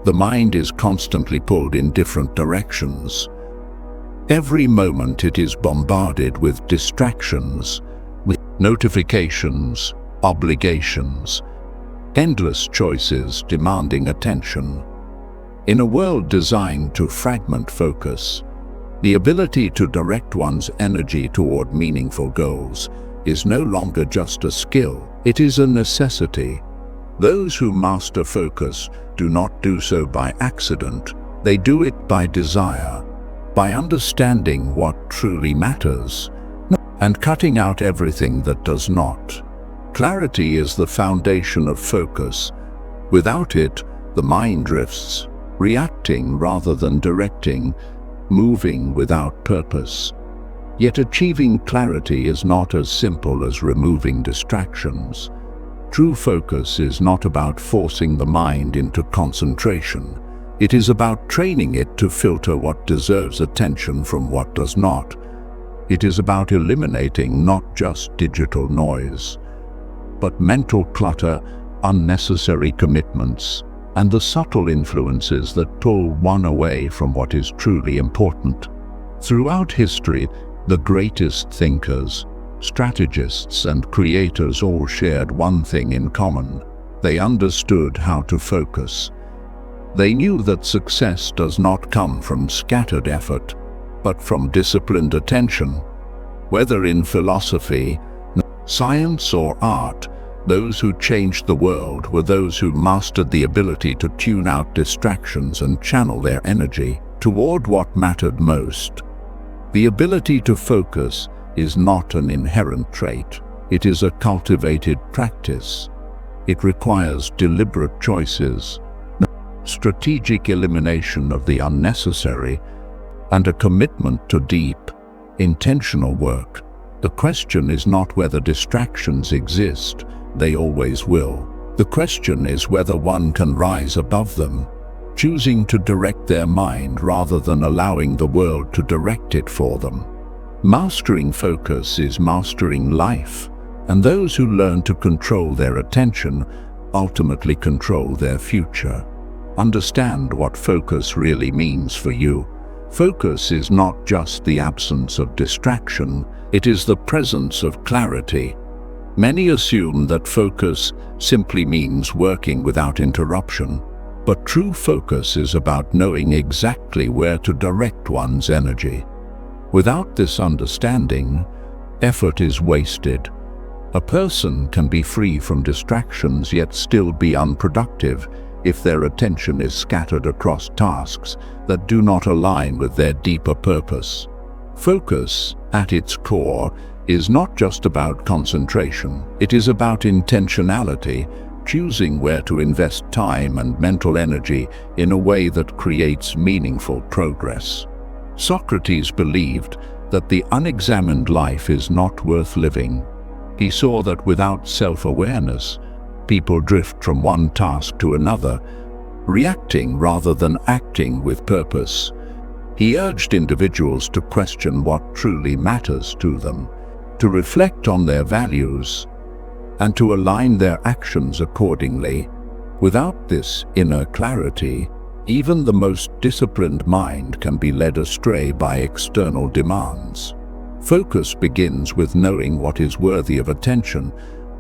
The mind is constantly pulled in different directions. Every moment it is bombarded with distractions, with notifications, obligations, endless choices demanding attention. In a world designed to fragment focus, the ability to direct one's energy toward meaningful goals is no longer just a skill, it is a necessity. Those who master focus do not do so by accident, they do it by desire, by understanding what truly matters, and cutting out everything that does not. Clarity is the foundation of focus. Without it, the mind drifts, reacting rather than directing, moving without purpose. Yet achieving clarity is not as simple as removing distractions. True focus is not about forcing the mind into concentration. It is about training it to filter what deserves attention from what does not. It is about eliminating not just digital noise, but mental clutter, unnecessary commitments, and the subtle influences that pull one away from what is truly important. Throughout history, the greatest thinkers, strategists, and creators all shared one thing in common. They understood how to focus. They knew that success does not come from scattered effort, but from disciplined attention. Whether in philosophy, science, or art, those who changed the world were those who mastered the ability to tune out distractions and channel their energy toward what mattered most. The ability to focus is not an inherent trait. It is a cultivated practice. It requires deliberate choices, strategic elimination of the unnecessary, and a commitment to deep, intentional work. The question is not whether distractions exist. They always will. The question is whether one can rise above them, choosing to direct their mind rather than allowing the world to direct it for them. Mastering focus is mastering life, and those who learn to control their attention ultimately control their future. Understand what focus really means for you. Focus is not just the absence of distraction, it is the presence of clarity. Many assume that focus simply means working without interruption, but true focus is about knowing exactly where to direct one's energy. Without this understanding, effort is wasted. A person can be free from distractions yet still be unproductive if their attention is scattered across tasks that do not align with their deeper purpose. Focus, at its core, is not just about concentration. It is about intentionality, choosing where to invest time and mental energy in a way that creates meaningful progress. Socrates believed that the unexamined life is not worth living. He saw that without self-awareness, people drift from one task to another, reacting rather than acting with purpose. He urged individuals to question what truly matters to them, to reflect on their values, and to align their actions accordingly. Without this inner clarity, even the most disciplined mind can be led astray by external demands. Focus begins with knowing what is worthy of attention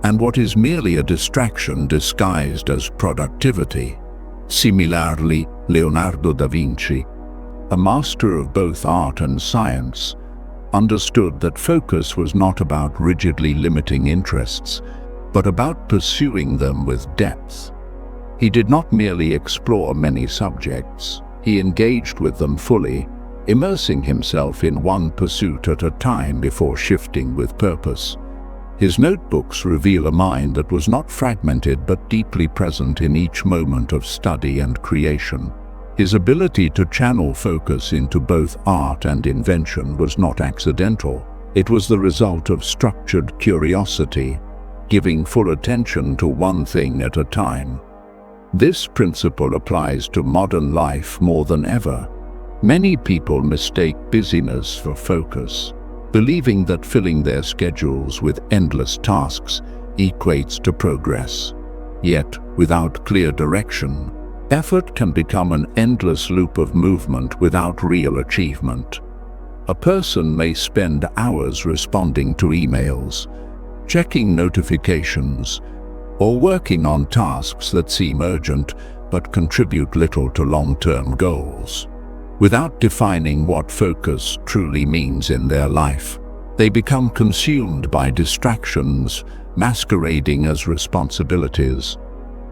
and what is merely a distraction disguised as productivity. Similarly, Leonardo da Vinci, a master of both art and science, understood that focus was not about rigidly limiting interests, but about pursuing them with depth. He did not merely explore many subjects, he engaged with them fully, immersing himself in one pursuit at a time before shifting with purpose. His notebooks reveal a mind that was not fragmented but deeply present in each moment of study and creation. His ability to channel focus into both art and invention was not accidental. It was the result of structured curiosity, giving full attention to one thing at a time. This principle applies to modern life more than ever. Many people mistake busyness for focus, believing that filling their schedules with endless tasks equates to progress. Yet, without clear direction, Effort can become an endless loop of movement without real achievement. A person may spend hours responding to emails, checking notifications, or working on tasks that seem urgent but contribute little to long-term goals. Without defining what focus truly means in their life, they become consumed by distractions, masquerading as responsibilities.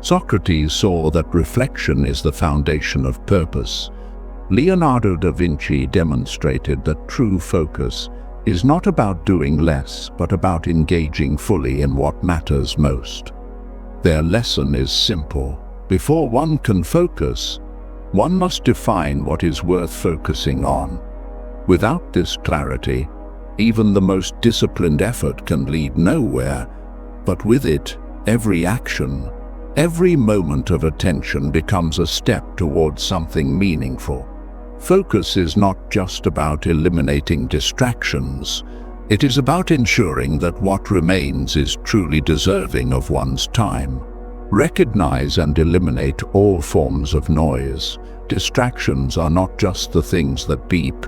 Socrates saw that reflection is the foundation of purpose. Leonardo da Vinci demonstrated that true focus is not about doing less, but about engaging fully in what matters most. Their lesson is simple. Before one can focus, one must define what is worth focusing on. Without this clarity, even the most disciplined effort can lead nowhere, but with it, every action, every moment of attention becomes a step towards something meaningful. Focus is not just about eliminating distractions. It is about ensuring that what remains is truly deserving of one's time. Recognize and eliminate all forms of noise. Distractions are not just the things that beep,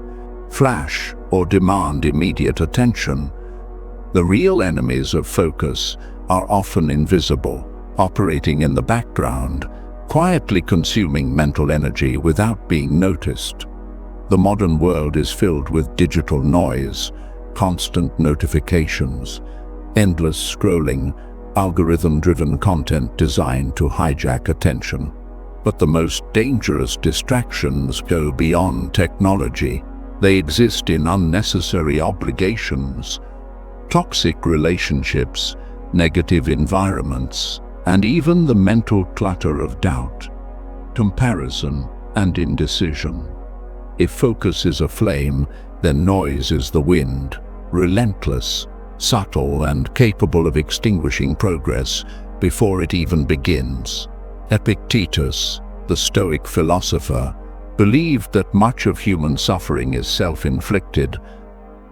flash, or demand immediate attention. The real enemies of focus are often invisible, operating in the background, quietly consuming mental energy without being noticed. The modern world is filled with digital noise, constant notifications, endless scrolling, algorithm-driven content designed to hijack attention. But the most dangerous distractions go beyond technology. They exist in unnecessary obligations, toxic relationships, negative environments, and even the mental clutter of doubt, comparison, and indecision. If focus is a flame, then noise is the wind, relentless, subtle, and capable of extinguishing progress before it even begins. Epictetus, the Stoic philosopher, believed that much of human suffering is self-inflicted,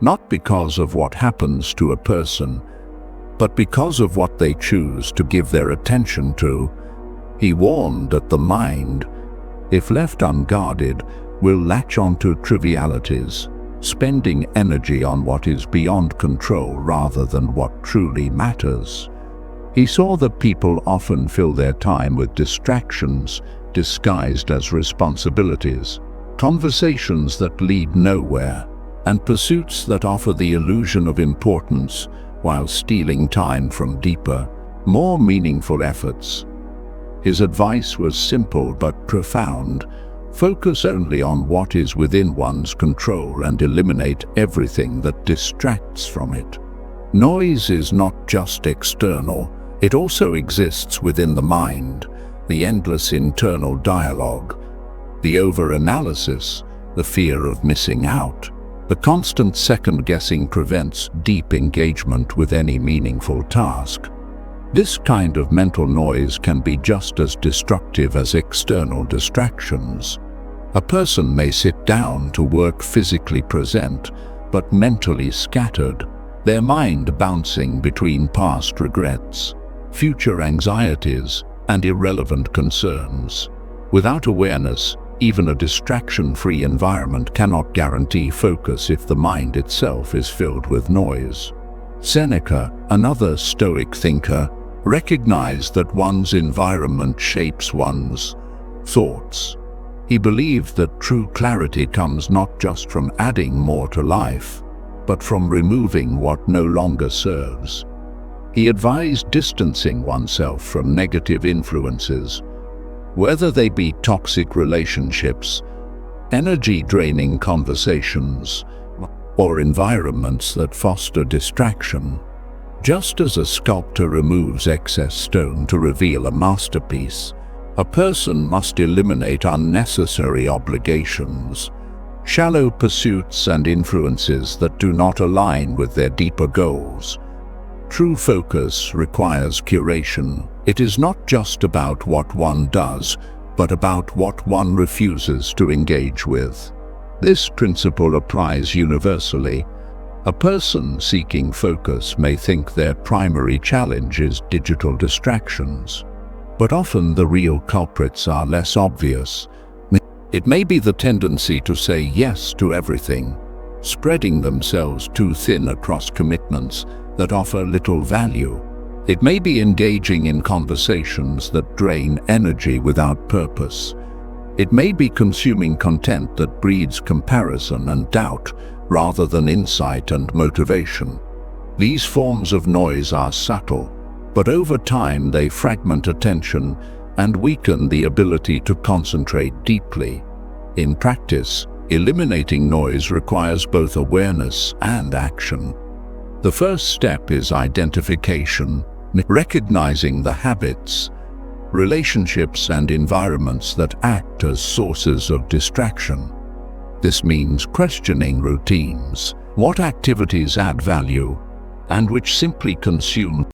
not because of what happens to a person, but because of what they choose to give their attention to. He warned that the mind, if left unguarded, will latch onto trivialities, spending energy on what is beyond control rather than what truly matters. He saw that people often fill their time with distractions disguised as responsibilities, conversations that lead nowhere, and pursuits that offer the illusion of importance while stealing time from deeper, more meaningful efforts. His advice was simple but profound. Focus only on what is within one's control and eliminate everything that distracts from it. Noise is not just external, it also exists within the mind, the endless internal dialogue, the over-analysis, the fear of missing out. The constant second-guessing prevents deep engagement with any meaningful task. This kind of mental noise can be just as destructive as external distractions. A person may sit down to work physically present, but mentally scattered, their mind bouncing between past regrets, future anxieties, and irrelevant concerns. Without awareness, even a distraction-free environment cannot guarantee focus if the mind itself is filled with noise. Seneca, another Stoic thinker, recognized that one's environment shapes one's thoughts. He believed that true clarity comes not just from adding more to life, but from removing what no longer serves. He advised distancing oneself from negative influences, whether they be toxic relationships, energy-draining conversations, or environments that foster distraction. Just as a sculptor removes excess stone to reveal a masterpiece, a person must eliminate unnecessary obligations, shallow pursuits, and influences that do not align with their deeper goals. True focus requires curation. It is not just about what one does, but about what one refuses to engage with. This principle applies universally. A person seeking focus may think their primary challenge is digital distractions. But often the real culprits are less obvious. It may be the tendency to say yes to everything, spreading themselves too thin across commitments that offer little value. It may be engaging in conversations that drain energy without purpose. It may be consuming content that breeds comparison and doubt rather than insight and motivation. These forms of noise are subtle, but over time they fragment attention and weaken the ability to concentrate deeply. In practice, eliminating noise requires both awareness and action. The first step is identification, recognizing the habits, relationships, and environments that act as sources of distraction. This means questioning routines, what activities add value, and which simply consume